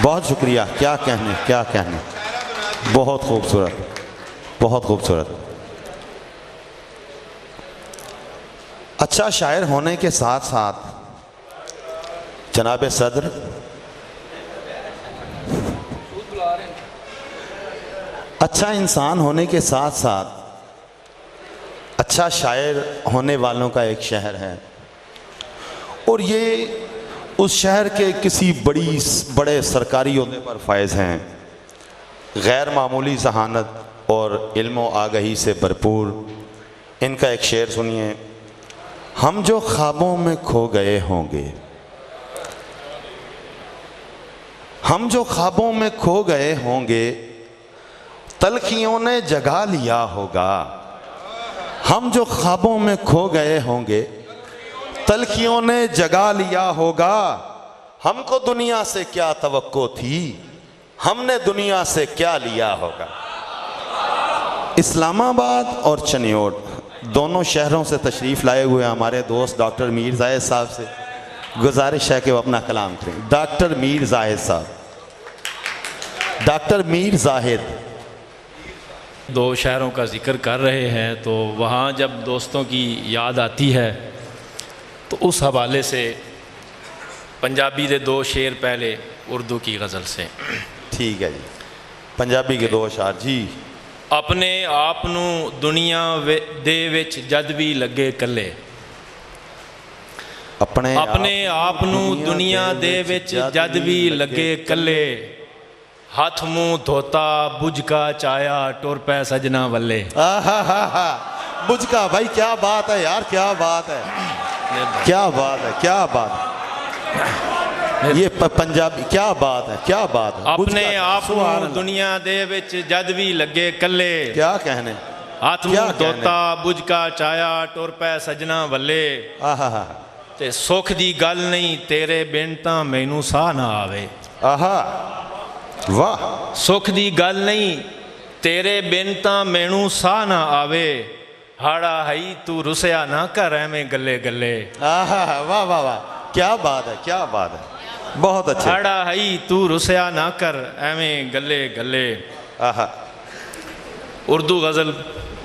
بہت شکریہ، کیا کہنے کیا کہنے، بہت خوبصورت، بہت خوبصورت۔ اچھا شاعر ہونے کے ساتھ ساتھ جناب صدر اچھا انسان ہونے کے ساتھ ساتھ اچھا شاعر ہونے والوں کا ایک شہر ہے، اور یہ اس شہر کے کسی بڑے سرکاری عہدے پر فائز ہیں، غیر معمولی ذہانت اور علم و آگہی سے بھرپور۔ ان کا ایک شعر سنیے۔ ہم جو خوابوں میں کھو گئے ہوں گے، ہم جو خوابوں میں کھو گئے ہوں گے، تلخیوں نے جگا لیا ہوگا۔ ہم جو خوابوں میں کھو گئے ہوں گے، تلخیوں نے جگا لیا ہوگا۔ ہم کو دنیا سے کیا توقع تھی، ہم نے دنیا سے کیا لیا ہوگا۔ اسلام آباد اور چنیوٹ دونوں شہروں سے تشریف لائے ہوئے ہمارے دوست ڈاکٹر میر زاہد صاحب سے گزارش ہے کہ وہ اپنا کلام کریں۔ ڈاکٹر میر زاہد صاحب، ڈاکٹر میر زاہد۔ دو شہروں کا ذکر کر رہے ہیں تو وہاں جب دوستوں کی یاد آتی ہے تو اس حوالے سے پنجابی دے دو شعر پہلے اردو کی غزل سے۔ ٹھیک ہے جی، پنجابی کے دو اشعار جی۔ اپنے آپ نو دنیا دے وچ جد بھی لگے کلے، اپنے آپ نو دنیا دے وچ جد بھی لگے کلے، ہاتھ منہ دھوتا بجھ کا چایا ٹر پے سجنا ولے۔ بجھ کا، بھائی کیا بات ہے یار، کیا بات ہے، کیا بات ہے، کیا بات ہے، یہ پنجابی کیا بات ہے، کیا بات ہے۔ اپنے آپ نو دنیا دے وچ جد بھی لگے کلے، کیا کہنے، ہاتھ منہ دھوتا بجھ کا چایا ٹر پے سجنا ولے۔ تے سکھ دی گل نہیں تیرے بن تاں مینوں ساہ نہ آوے۔ واہ، سکھ دی گل نہیں تیرے بن تاں مینوں ساہ نہ آوے، ہاڑا ہئی تو رسیا نہ کر ایویں گلے گلے۔ واہ واہ واہ، کیا بات ہے، کیا بات ہے، بہت اچھا۔ ہاڑا ہئی تو رسیا نہ کر ایویں گلے گلے۔ اردو غزل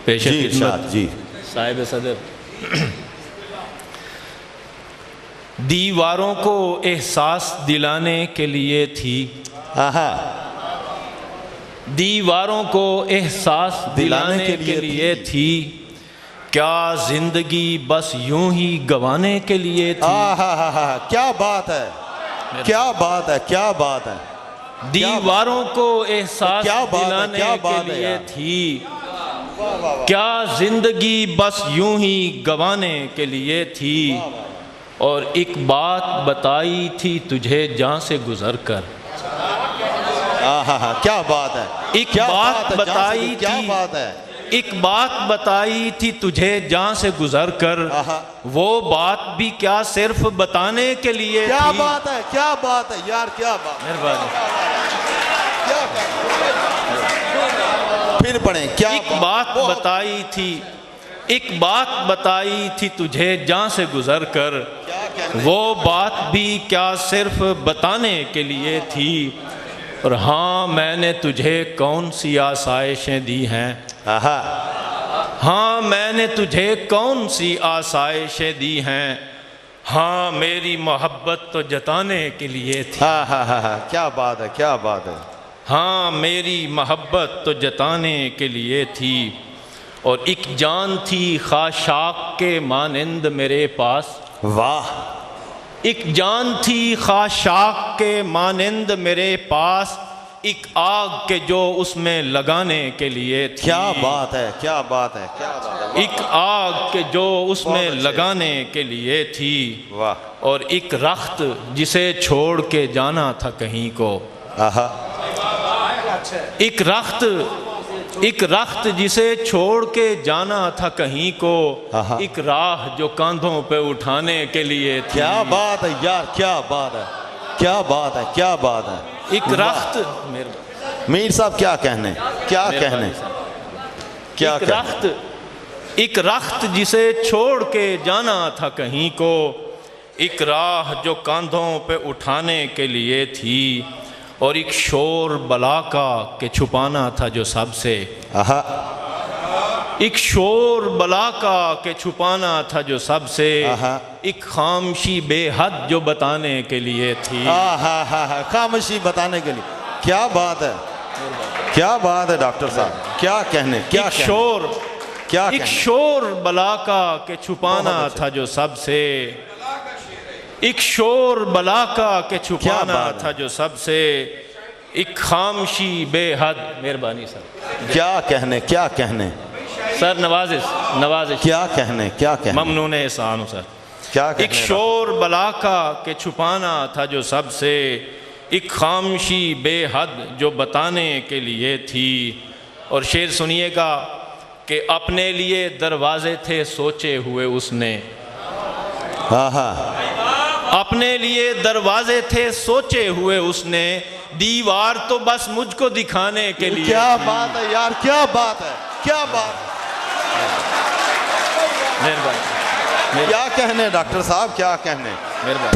پیش خدمت جی صاحب صدر۔ دیواروں کو احساس دلانے کے لیے تھی، دیواروں کو احساس دلانے کے لیے تھی، کیا زندگی بس یوں ہی گوانے کے لیے تھی۔ کیا بات ہے، کیا بات ہے، کیا بات ہے۔ دیواروں کو احساس دلانے کے لیے تھی، کیا زندگی بس یوں ہی گوانے کے لیے تھی، اور ایک بات بتائی تھی تجھے جاں سے گزر کر۔ کیا بات ہے، ایک بات بتائی تھی، ایک بات بتائی تھی تجھے جاں سے گزر کر، وہ بات بھی کیا صرف بتانے کے لیے تھی۔ کیا بات ہے، کیا بات ہے یار، کیا بات، مہربانی۔ پھر پڑھیں۔ کیا ایک بات بتائی تھی، ایک بات بتائی تھی تجھے جاں سے گزر کر، وہ بات بھی کیا صرف بتانے کے لیے تھی، اور ہاں میں نے تجھے کون سی آسائشیں دی ہیں، ہاں میں نے تجھے کون سی آسائشیں دی ہیں، ہاں میری محبت تو جتانے کے لیے تھی۔ کیا بات ہے، کیا بات ہے۔ ہاں میری محبت تو جتانے کے لیے تھی، اور ایک جان تھی خاشاک کے مانند میرے پاس۔ واہ، ایک جان تھی خاشاک کے مانند میرے پاس، ایک آگ کے جو اس میں لگانے کے لیے تھی۔ کیا بات ہے، کیا بات ہے، کیا بات ہے۔ ایک آگ کے جو اس میں لگانے کے لیے تھی، واہ، اور ایک رخت جسے چھوڑ کے جانا تھا کہیں کو۔ ایک رخت جسے چھوڑ کے جانا تھا کہیں کو، ایک راہ جو کاندھوں پہ اٹھانے کے لیے تھی۔ کیا بات ہے یار، کیا بات ہے، کیا بات ہے، کیا بات ہے۔ ایک رخت، میر صاحب کیا کہنے، کیا کہنے، کیا کہنے۔ ایک رخت جسے چھوڑ کے جانا تھا کہیں کو، ایک راہ جو کاندھوں پہ اٹھانے کے لیے تھی، اور ایک شور بلا کا کہ چھپانا تھا جو سب سے، آہا ایک شور بلا کا کہ چھپانا تھا جو سب سے، آہا ایک خاموشی بے حد جو بتانے کے لیے تھی۔ آہا خاموشی بتانے کے لیے، کیا بات ہے، کیا بات ہے ڈاکٹر صاحب، کیا کہنے، کیا ایک کہنے، شور، کیا ایک کہنے۔ شور بلا کا کہ چھپانا تھا جو سب سے، ایک شور بلا کا کہ چھپانا بات ہے۔ تھا جو سب سے، ایک خاموشی بے حد۔ مہربانی سر، کیا کہنے، کیا کہنے، سر نوازش، کیا کہنے، کیا کہنے، ممنون احسان ہوں سر۔ کیا کہنے ایک شور بلا کا کہ چھپانا تھا جو سب سے، ایک خاموشی بے حد جو بتانے کے لیے تھی۔ اور شعر سنیے گا کہ اپنے لیے دروازے تھے سوچے ہوئے اس نے، آہا اپنے لیے دروازے تھے سوچے ہوئے اس نے، دیوار تو بس مجھ کو دکھانے کے لیے کیا تھی۔ بات ہے یار، کیا بات ہے، کیا بات ہے، مہربانی، کیا کہنے ڈاکٹر صاحب، کیا کہنے۔ مہربانی،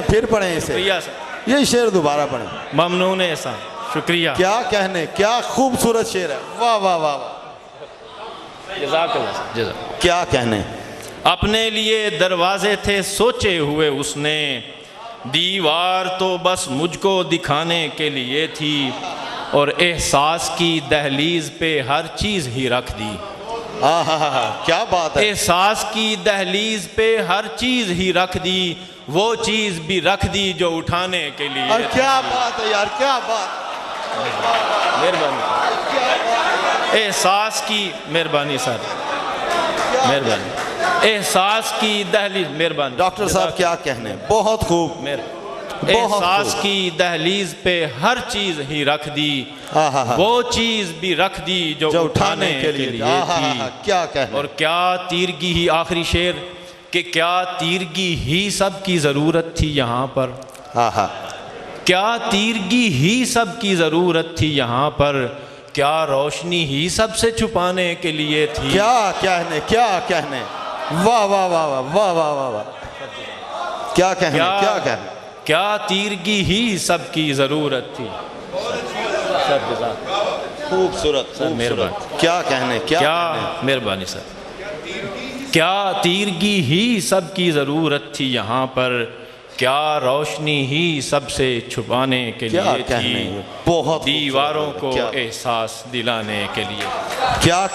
پھر پڑھیں اسے، شکریہ سر، یہ شعر دوبارہ پڑھیں۔ ممنون احسان، شکریہ، کیا کہنے، کیا خوبصورت شعر ہے، واہ واہ واہ واہ، جزاک اللہ سر، جزاک۔ کیا کہنے۔ اپنے لیے دروازے تھے سوچے ہوئے اس نے، دیوار تو بس مجھ کو دکھانے کے لیے تھی، اور احساس کی دہلیز پہ ہر چیز ہی رکھ دی، آہا کیا بات ہے، احساس کی دہلیز پہ ہر چیز ہی رکھ دی، وہ چیز بھی رکھ دی جو اٹھانے کے لیے اور تھی۔ کیا بات ہے یار، کیا بات، مہربانی، احساس کی، مہربانی سر، مہربانی، احساس کی دہلیز، مہربانی ڈاکٹر صاحب کیا کہنے، بہت خوب، احساس کی دہلیز پہ ہر چیز ہی رکھ دی، آہا وہ چیز بھی رکھ دی جو اٹھانے کے لیے تھی۔ کیا کہنے، اور کیا تیرگی ہی، آخری شعر، کہ کیا تیرگی ہی سب کی ضرورت تھی یہاں پر، آہا کیا تیرگی ہی سب کی ضرورت تھی یہاں پر، کیا روشنی ہی سب سے چھپانے کے لیے تھی۔ کیا کہنے، کیا کہنے، واہ واہ واہ واہ واہ واہ واہ واہ، کیا کہنے، کیا کہنے، کیا تیرگی ہی سب کی ضرورت تھی۔ سر جزاک، خوبصورت، سر مہربانی، کیا کہنے، کیا کیا، مہربانی سر، کیا تیرگی ہی سب کی ضرورت تھی یہاں پر، کیا روشنی ہی سب سے چھپانے کے کیا لیے کہنے، تھی، بہت دیواروں کو کیا احساس دلانے کے لیے۔ کیا